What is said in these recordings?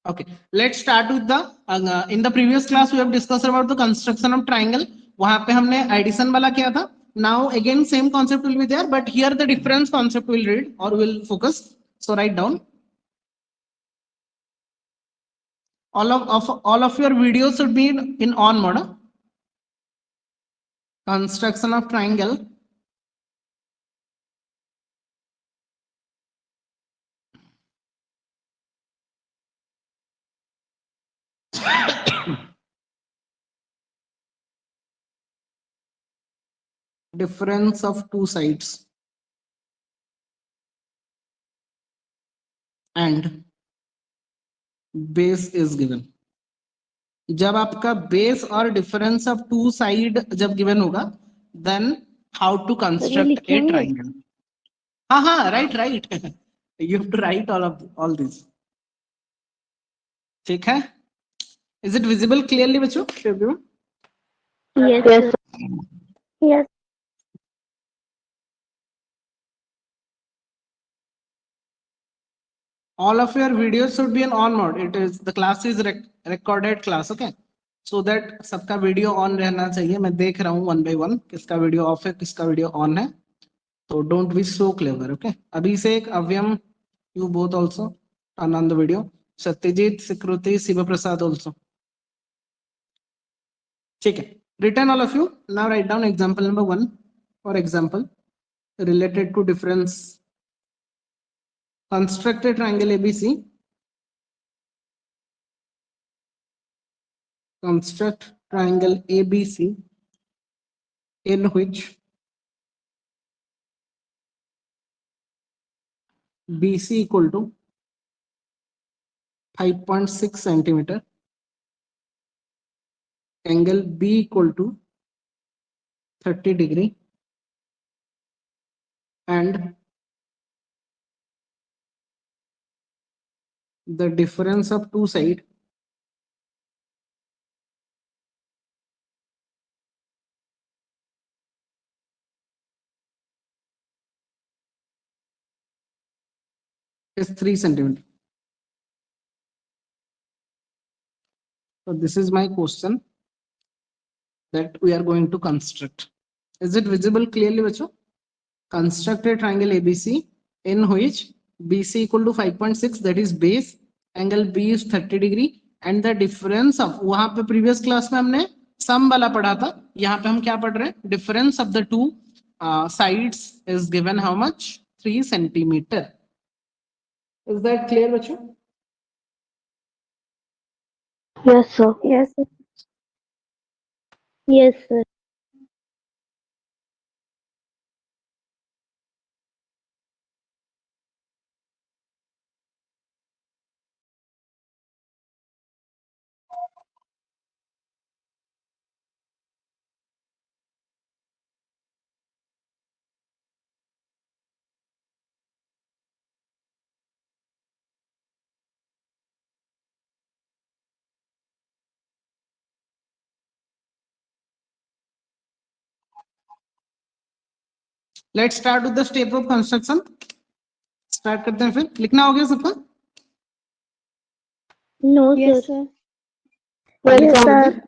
Okay, let's start with the in the previous class we have discussed about the construction of triangle. वहां पे हमने addition वाला किया था. Now again same concept will be there, but here the difference concept will read or will focus. So write down. All of your videos should be in on mode. Construction of triangle. Difference of two sides and base is given. जब आपका base और difference of two side जब given होगा then how to construct a triangle. हाँ हाँ right right you have to write all this. ठीक है. Is it visible clearly बच्चों? Yes. Yes. All of your videos should be in on mode. It is the class is recorded class. Okay, so that सबका video on रहना चाहिए. मैं देख रहा हूँ वन बाय वन किसका वीडियो ऑफ है किसका वीडियो ऑन है. तो don't be so clever. Okay, Abhishek Avyam you both also turn on the video. Satyajit, Sikruti, Siva Prasad also. ठीक है. Written all of you. Now write down example number 1. For example, related to difference. Construct a triangle ABC. Construct triangle ABC in which BC equal to 5.6 centimeter, angle B equal to 30 degree, and the difference of two sides is 3 centimeter. So this is my question that we are going to construct. Is it visible clearly, बच्चों? Construct a triangle ABC in which BC equal to 5.6, that is base, angle B is 30 degree, and the difference of, वहां पे previous class में हमने sum वाला पढ़ा था. यहाँ पे हम क्या पढ़ रहे हैं? Difference of the two sides is given how much? 3 centimeter. Is that clear, बच्चों? Yes, sir. Yes, sir. Yes, sir. Let's start with the step of construction. Start करते हैं. फिर लिखना हो गया सबका? No, Yes, sir. sir. Yes, sir.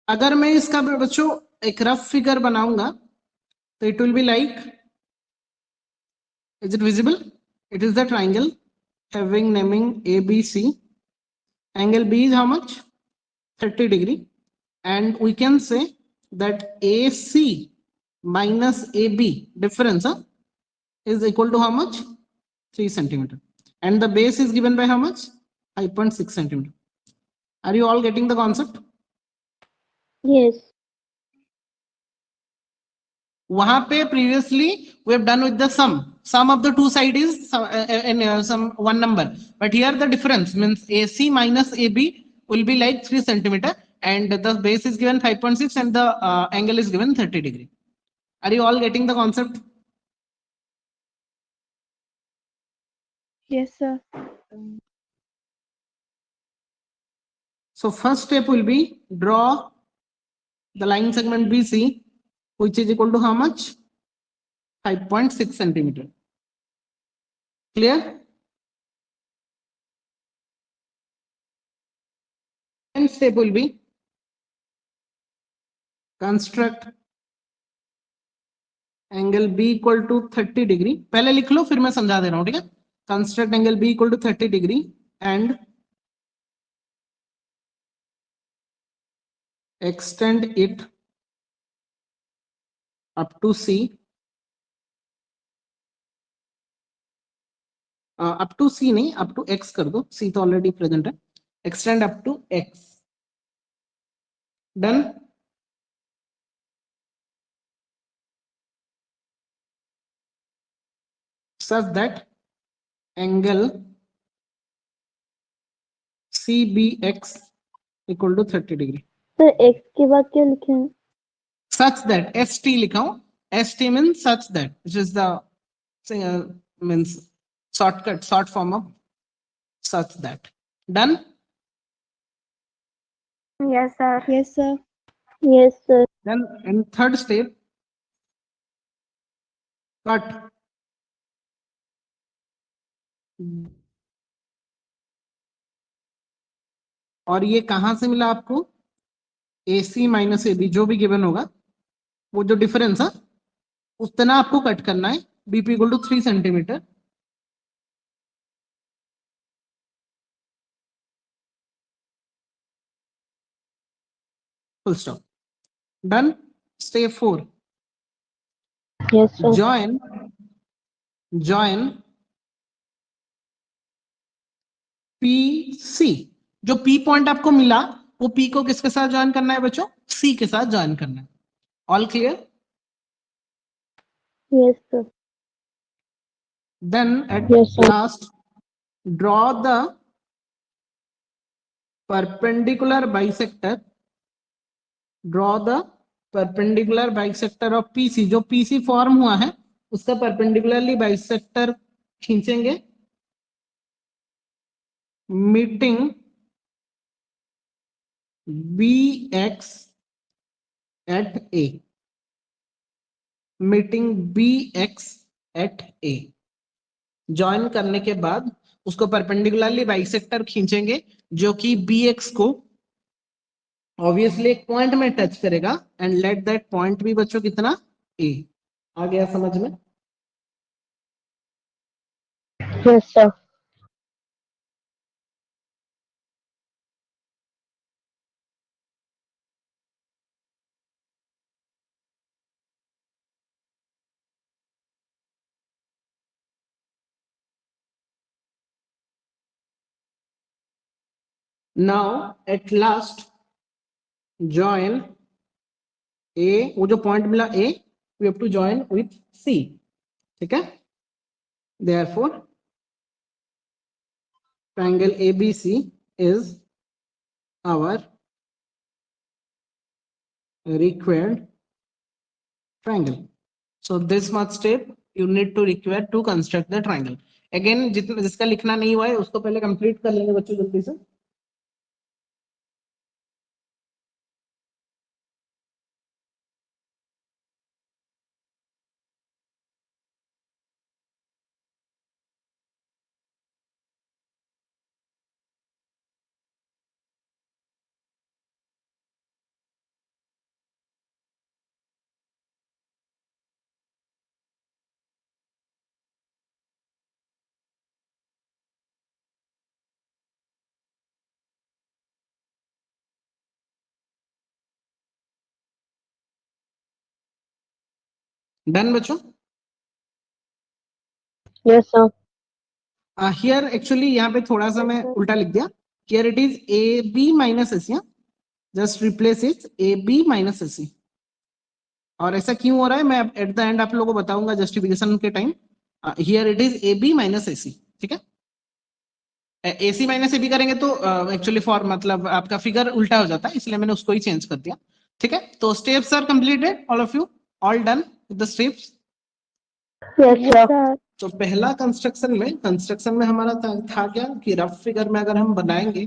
अगर मैं इसका बच्चों एक रफ फिगर बनाऊंगा तो it will be like, is it visible? It is the triangle having naming ABC. Angle B is how much? 30 degree, and we can say that AC minus AB difference is equal to how much? 3 centimeter, and the base is given by how much? 5.6 centimeter. Are you all getting the concept? Yes. वहां पे previously we have done with the sum of the two side is some one number, but here the difference means AC minus AB will be like 3 centimeter, and the base is given 5.6 and the angle is given 30 degree. Are you all getting the concept? Yes, sir. So first step will be draw the line segment BC, which is equal to how much? 5.6 centimeter. Clear? And step will be construct angle B equal to 30 degree. पहले लिख लो फिर मैं समझा दे रहा हूं, ठीक है? Construct angle B equal to 30 degree and extend it up to C. up to C नहीं, up to X कर दो, C तो ऑलरेडी प्रेजेंट है. Extend up to X. Done. Such that angle CBX equal to 30 degree. तो x के बाद क्या लिखे हैं? Such that ST लिखा हूं. ST means such that, which is the means shortcut, short form of such that. Done. Yes, sir. Yes, sir. Yes, sir. Then in third step, cut और ये कहां से मिला आपको? AC माइनस AB जो भी गिवन होगा वो जो डिफरेंस है उतना आपको कट करना है. BP equal to 3 centimeter. Full stop. Done. Step 4. Yes, sir. join PC. जो P पॉइंट आपको मिला वो P को किसके साथ ज्वाइन करना है बच्चों? C के साथ ज्वाइन करना है. All clear? Yes, sir. Then at Yes, sir. last, draw the perpendicular bisector. Draw the perpendicular bisector of PC. जो PC फॉर्म हुआ है उसका परपेंडिकुलरली बाइसेक्टर खींचेंगे meeting BX at A. Meeting BX at A. Join करने के बाद उसको perpendicularly bisector खींचेंगे जो कि BX को ऑब्वियसली एक पॉइंट में टच करेगा एंड लेट दैट पॉइंट भी बच्चों कितना? A. आ गया समझ में? Yes, sir. Now at last join A. वो जो पॉइंट मिला A we have to join with C. ठीक है? Therefore triangle ABC is our required triangle. So this much step you need to require to construct the triangle. Again जितना जिसका लिखना नहीं हुआ है उसको पहले कंप्लीट कर लेंगे बच्चों जल्दी से. डन बच्चों? Yes, sir. हियर एक्चुअली यहाँ पे थोड़ा सा मैं उल्टा लिख दिया. Here it is AB minus AC. Just replace it AB minus AC. और ऐसा क्यों हो रहा है मैं एट द एंड आप लोगों को बताऊंगा जस्टिफिकेशन के time. Here it is AB minus AC. ठीक है? AC माइनस AB करेंगे तो एक्चुअली फॉर मतलब आपका फिगर उल्टा हो जाता है इसलिए मैंने उसको ही चेंज कर दिया. ठीक है? तो steps are completed. All of you all done with the steps? Yes, sir. तो पहला कंस्ट्रक्शन में हमारा था क्या कि रफ फिगर में अगर हम बनाएंगे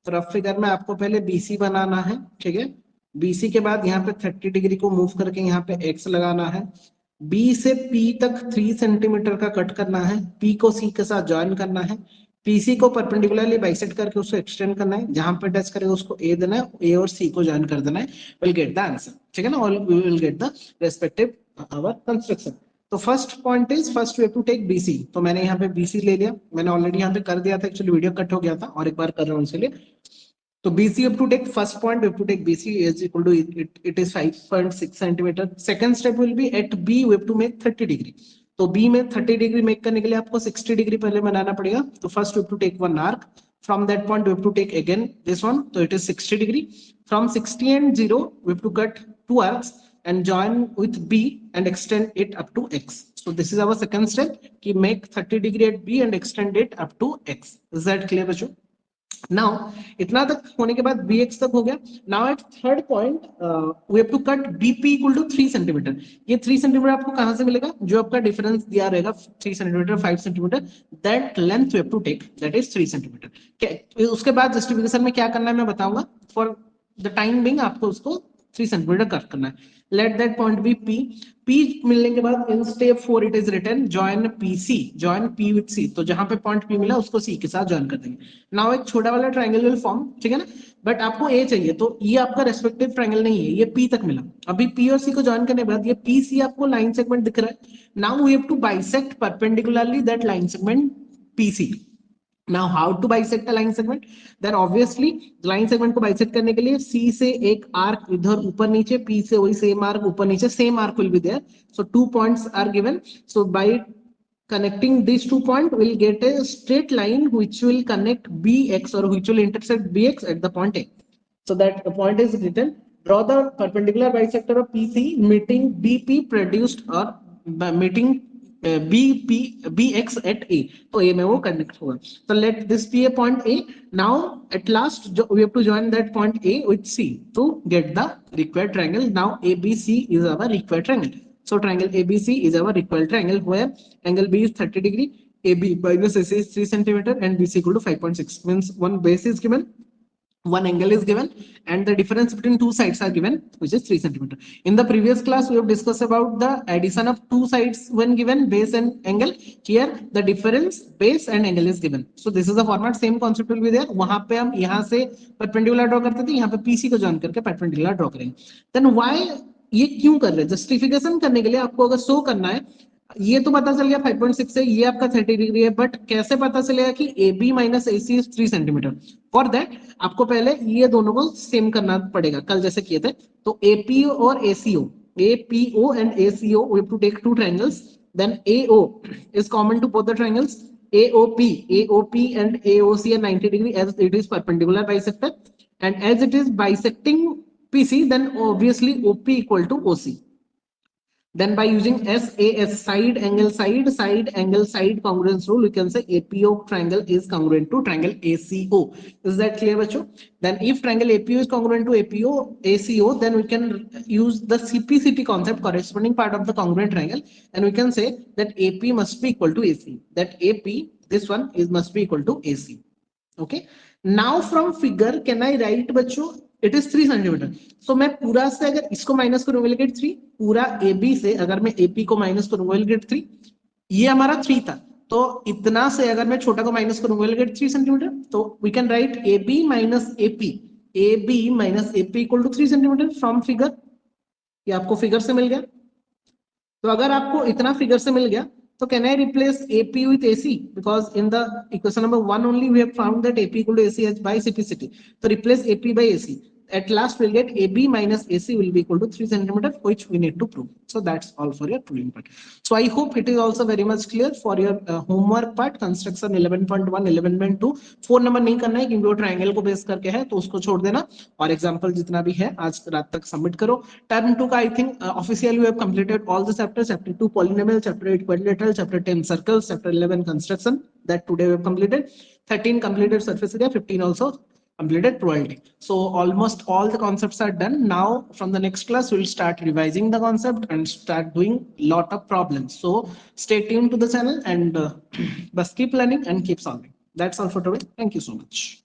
तो रफ फिगर में आपको पहले BC बनाना है, ठीक है। BC के बाद यहाँ पे 30 डिग्री को मूव करके यहाँ पे X लगाना है। B से P तक 3 सेंटीमीटर का कट करना है। P को C के साथ ज्वाइन करना है। PC को परपेंडिकुलरली बाइसेक्ट करके उसको एक्सटेंड करना है। जहां पे टच करेगा उसको A देना है, A और C को ज्वाइन कर देना है। विल गेट द आंसर, ठीक है ना। All we will get the respective our construction. तो first point is first we have to take BC। तो मैंने यहाँ पे BC ले लिया, मैंने ऑलरेडी यहाँ पे कर दिया था, एक्चुअली वीडियो कट हो गया था और एक बार कर रहा हूँ इसलिए। तो BC have to take first point, we have to take BC is equal to it is 5.6 centimeter. Second step will be at B we have to make 30 degree. तो B में 30 डिग्री मेक करने के लिए आपको 60 degree पहले बनाना पड़ेगा। तो first we have to take one arc, from that point we have to take again this one, तो इट इज 60 डिग्री। फ्रॉम 60 and 0 we have to cut two arcs and join with B and extend it up to X. So this is our second step कि make 30 degree at B and extend it up to X. Is that clear बच्चों? Now इतना तक होने के बाद BX तक हो गया। Now at third point we have to cut BP equal to 3 centimeter. ये 3 सेंटीमीटर आपको कहां से मिलेगा? जो आपका डिफरेंस दिया रहेगा 3 centimeter 5 centimeter, that length we have to take, that is 3 centimeter. उसके बाद जस्टिफिकेशन में क्या करना है मैं बताऊंगा। फॉर द टाइम बिंग आपको उसको 3 सेंटीमीटर कट करना है। Let that point B P मिलने के बाद in step 4 it is written join PC, join P with C। तो जहां पे पॉइंट P मिला उसको C के साथ जॉइन कर देंगे। नाउ एक छोटा वाला ट्रायंगल विल फॉर्म, ठीक है ना। बट आपको A चाहिए, तो ये आपका रेस्पेक्टिव ट्रायंगल नहीं है, ये P तक मिला। अभी P और C को जॉइन करने के बाद ये PC आपको लाइन सेगमेंट दिख रहा है। Now we have to bisect perpendicularly that line segment PC। Now how to bisect a line segment? Then obviously line segment को bisect करने के लिए C से एक arc इधर ऊपर नीचे, P से वही same arc ऊपर नीचे, same arc will be there. So 2 points are given. So by connecting these 2 points, we'll get a straight line which will connect BX or which will intersect BX at the point A. So that the point is written. Draw the perpendicular bisector of PC meeting BP produced or meeting BX at A. तो A में वो connect होगा। So let this be a point A. Now at last we have to join that point A with C to get the required triangle. Now ABC is our required triangle. So triangle ABC is our required triangle where angle B is 30 degree, AB minus AC is 3 centimeter and BC equal to 5.6. Means one base is given, one angle is given, and the difference between two sides are given, which is 3 centimeter. In the previous class we have discussed about the addition of two sides when given base and angle. Here the difference base and angle is given. So this is the format, same concept will be there. वहां पे हम यहाँ से perpendicular draw करते थे, यहाँ पे PC को join करके perpendicular draw करेंगे। Then why ये क्यों कर रहे हैं? जस्टिफिकेशन करने के लिए आपको अगर शो करना है, ये तो पता चल गया 5.6 है, ये आपका 30 डिग्री है, बट कैसे पता चलेगा कि AB minus AC is 3 centimetre? For that आपको पहले ये दोनों को सेम करना पड़ेगा, कल जैसे किए थे। तो APO और APO and ACO we have to take two triangles, then AO is common to both the triangles. AOP and AOC are 90 degree as it is perpendicular bisector, and as it is bisecting PC, then obviously OP equal to OC. Then by using SAS, side angle side congruence rule, we can say APO triangle is congruent to triangle ACO. Is that clear बच्चों? Then if triangle APO is congruent to ACO, then we can use the CPCT concept, corresponding part of the congruent triangle, and we can say that AP must be equal to AC. That AP, this one is must be equal to AC. Okay. Now from figure can I write बच्चों? It is 3 centimetre. So मैं पूरा से अगर इसको minus करूं will get 3, पूरा AB से अगर मैं AP को माइनस करूं विल गेट 3। ये हमारा 3 था, तो इतना से अगर मैं छोटा को माइनस करूं विल गेट 3 सेंटीमीटर। तो we can write AB minus AP equal to 3 centimeter from figure. ये आपको फिगर से मिल गया। तो अगर आपको इतना फिगर से मिल गया, so can I replace AP with AC? Because in the equation number 1 only we have found that AP equal to AC as by CPCT. So replace AP by AC. At last we'll get AB minus AC will be equal to 3 centimeter, which we need to prove. So that's all for your proving part. So I hope it is also very much clear for your homework part. Construction 11.1, 11.2 4 number नहीं करना है क्योंकि वो triangle को base करके है, तो उसको छोड़ देना और एग्जांपल जितना भी है आज रात तक सबमिट करो। टर्म 2 का I think officially we have completed all the chapters, chapter 2 polynomial, chapter 8 quadrilateral, chapter 10 circles, chapter 11 construction, that today we have completed, 13 completed surface area, 15 also completed probability. So almost all the concepts are done. Now from the next class we'll start revising the concept and start doing lot of problems. So stay tuned to the channel and just keep learning and keep solving. That's all for today. Thank you so much.